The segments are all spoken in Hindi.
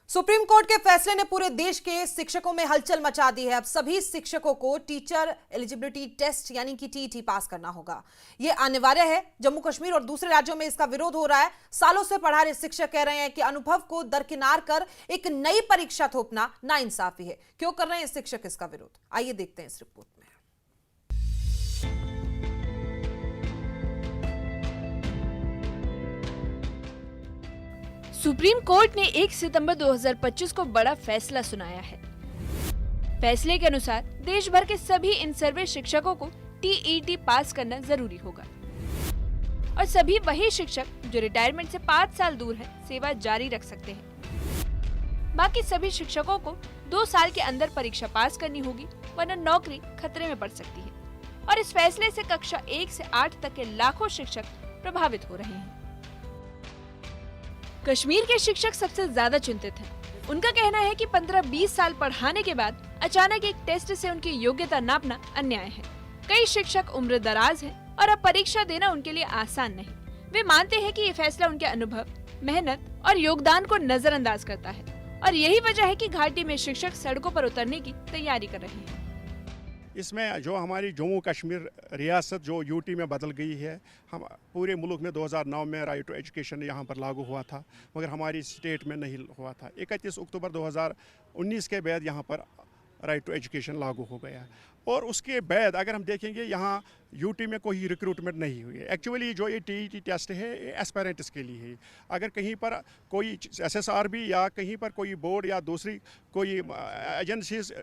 सुप्रीम कोर्ट के फैसले ने पूरे देश के शिक्षकों में हलचल मचा दी है। अब सभी शिक्षकों को टीचर एलिजिबिलिटी टेस्ट यानी कि टीईटी पास करना होगा। यह अनिवार्य है। जम्मू कश्मीर और दूसरे राज्यों में इसका विरोध हो रहा है। सालों से पढ़ा रहे शिक्षक कह रहे हैं कि अनुभव को दरकिनार कर एक नई परीक्षा थोपना नाइंसाफी है। क्यों कर रहे हैं शिक्षक इसका विरोध, आइए देखते हैं इस रिपोर्ट में। सुप्रीम कोर्ट ने 1 सितंबर 2025 को बड़ा फैसला सुनाया है। फैसले के अनुसार देश भर के सभी इन सर्वे शिक्षकों को टीईटी पास करना जरूरी होगा और सभी वही शिक्षक जो रिटायरमेंट से 5 साल दूर हैं, सेवा जारी रख सकते हैं। बाकी सभी शिक्षकों को 2 साल के अंदर परीक्षा पास करनी होगी, वरना नौकरी खतरे में पड़ सकती है। और इस फैसले से कक्षा 1 से 8 तक के लाखों शिक्षक प्रभावित हो रहे हैं। कश्मीर के शिक्षक सबसे ज्यादा चिंतित हैं। उनका कहना है कि 15-20 साल पढ़ाने के बाद अचानक एक टेस्ट से उनकी योग्यता नापना अन्याय है। कई शिक्षक उम्र दराज हैं और अब परीक्षा देना उनके लिए आसान नहीं। वे मानते हैं कि ये फैसला उनके अनुभव, मेहनत और योगदान को नजरअंदाज करता है और यही वजह है कि घाटी में शिक्षक सड़कों पर उतरने की तैयारी कर रहे हैं। इसमें जो हमारी जम्मू कश्मीर रियासत जो यूटी में बदल गई है, हम पूरे मुल्क में 2009 में राइट टू एजुकेशन यहाँ पर लागू हुआ था, मगर हमारी स्टेट में नहीं हुआ था। 31 अक्टूबर 2019 के बाद यहाँ पर राइट टू एजुकेशन लागू हो गया और उसके बाद अगर हम देखेंगे यहाँ यूटी में कोई रिक्रूटमेंट नहीं हुई है। एक्चुअली जो ये टीईटी टेस्ट है ये एस्पायरेंट्स के लिए है। अगर कहीं पर कोई SSRB या कहीं पर कोई बोर्ड या दूसरी कोई एजेंसीज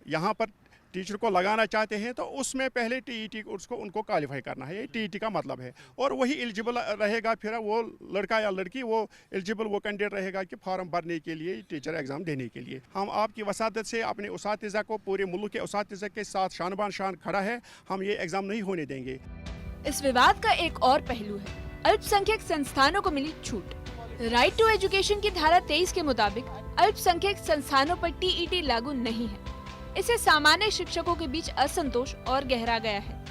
यहाँ पर टीचर को लगाना चाहते हैं तो उसमें पहले टीईटी उनको क्वालिफाई करना है। ये टीईटी का मतलब है और वही एलिजिबल रहेगा। फिर वो लड़का या लड़की वो एलिजिबल वो कैंडिडेट रहेगा कि फॉर्म भरने के लिए, टीचर एग्ज़ाम देने के लिए। हम आपकी वसादत से अपने उसातिज़ा को, पूरे मुल्क के उसातिज़ा के साथ शान बान शान खड़ा है। हम ये एग्ज़ाम नहीं होने देंगे। इस विवाद का एक और पहलू है अल्पसंख्यक संस्थानों को मिली छूट। राइट टू एजुकेशन की धारा 23 के मुताबिक अल्पसंख्यक संस्थानों पर टीईटी लागू नहीं है। इससे सामान्य शिक्षकों के बीच असंतोष और गहरा गया है।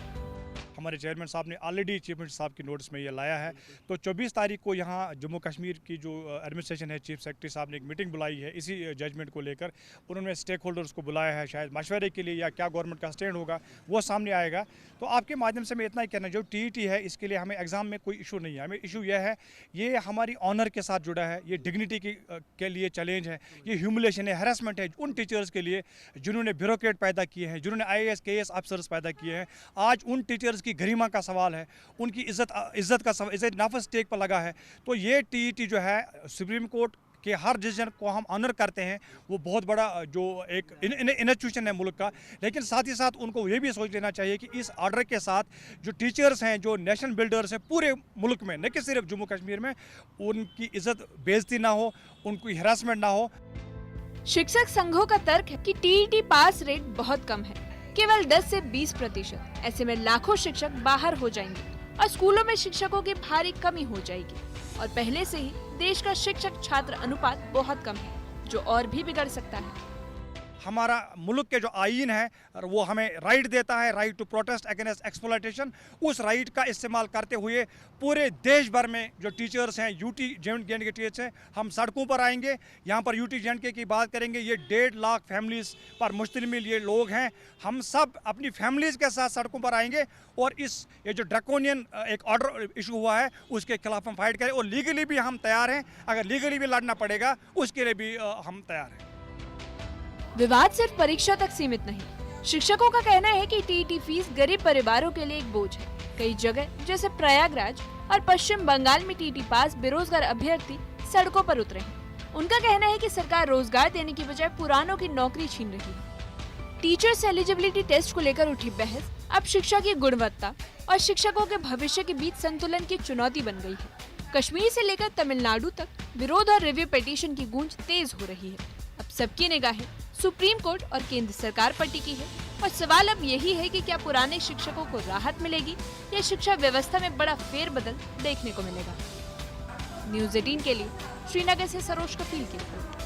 हमारे चेयरमैन साहब ने ऑलरेडी चीफ मिनिस्टर साहब की नोटिस में ये लाया है। तो 24 तारीख को यहाँ जम्मू कश्मीर की जो एडमिनिस्ट्रेशन है, चीफ सेक्रेटरी साहब ने एक मीटिंग बुलाई है इसी जजमेंट को लेकर। उन्होंने स्टेक होल्डर्स को बुलाया है, शायद मशवरे के लिए, या क्या गवर्नमेंट का स्टैंड होगा वो सामने आएगा। तो आपके माध्यम से मैं इतना ही कहना, जो टीईटी है इसके लिए हमें एग्जाम में कोई इशू नहीं है। हमें इशू यह है, ये हमारी ऑनर के साथ जुड़ा है, ये डिग्निटी के लिए चैलेंज है, ये ह्यूमिलेशन है, हैरेसमेंट है उन टीचर्स के लिए जिन्होंने ब्यूरोक्रेट पैदा किए हैं, जिन्होंने IAS KAS अफसर्स पैदा किए हैं। आज उन टीचर्स की गरिमा का सवाल है, उनकी इज्जत का सवाल, इज्जत नाफज स्टेक पर लगा है। तो ये टीईटी जो है, सुप्रीम कोर्ट के हर डिसीजन को हम ऑनर करते हैं। वो बहुत बड़ा जो एक इंस्टीट्यूशन है मुल्क का, लेकिन साथ ही साथ उनको ये भी सोच लेना चाहिए कि इस ऑर्डर के साथ जो टीचर्स हैं, जो नेशन बिल्डर्स हैं पूरे मुल्क में, न कि सिर्फ जम्मू कश्मीर में, उनकी इज्जत बेइज्जती ना हो, उनकी हरासमेंट ना हो। शिक्षक संघों का तर्क है कि टीईटी पास रेट बहुत कम है, केवल 10 से 20%। ऐसे में लाखों शिक्षक बाहर हो जाएंगे और स्कूलों में शिक्षकों की भारी कमी हो जाएगी। और पहले से ही देश का शिक्षक छात्र अनुपात बहुत कम है, जो और भी बिगड़ सकता है। हमारा मुल्क के जो आईन है वो हमें राइट देता है, right to protest against exploitation. उस राइट का इस्तेमाल करते हुए पूरे देश भर में जो टीचर्स हैं, यूटी जे&के टीचर्स हैं, हम सड़कों पर आएंगे। यहाँ पर यूटी जे&के की बात करेंगे, ये 1.5 लाख फैमिलीज पर मुश्तमिल ये लोग हैं। हम सब अपनी फैमिलीज के साथ सड़कों पर आएंगे और ये जो ड्रैकोनियन एक ऑर्डर इशू हुआ है उसके खिलाफ हम फाइट करें। और लीगली भी हम तैयार हैं, अगर लीगली भी लड़ना पड़ेगा उसके लिए भी हम तैयार हैं। विवाद सिर्फ परीक्षा तक सीमित नहीं। शिक्षकों का कहना है कि टीईटी फीस गरीब परिवारों के लिए एक बोझ है। कई जगह जैसे प्रयागराज और पश्चिम बंगाल में टीईटी पास बेरोजगार अभ्यर्थी सड़कों पर उतरे हैं। उनका कहना है कि सरकार रोजगार देने की बजाय पुरानों की नौकरी छीन रही है। टीचर्स एलिजिबिलिटी टेस्ट को लेकर उठी बहस अब शिक्षा की गुणवत्ता और शिक्षकों के भविष्य के बीच संतुलन की चुनौती बन गई है। कश्मीर से लेकर तमिलनाडु तक विरोध और रिव्यू पिटीशन की गूंज तेज हो रही है। अब सबकी निगाहें सुप्रीम कोर्ट और केंद्र सरकार पर टिकी है और सवाल अब यही है कि क्या पुराने शिक्षकों को राहत मिलेगी या शिक्षा व्यवस्था में बड़ा फेरबदल देखने को मिलेगा। न्यूज़ 18 के लिए श्रीनगर से सरोज कफील की रिपोर्ट।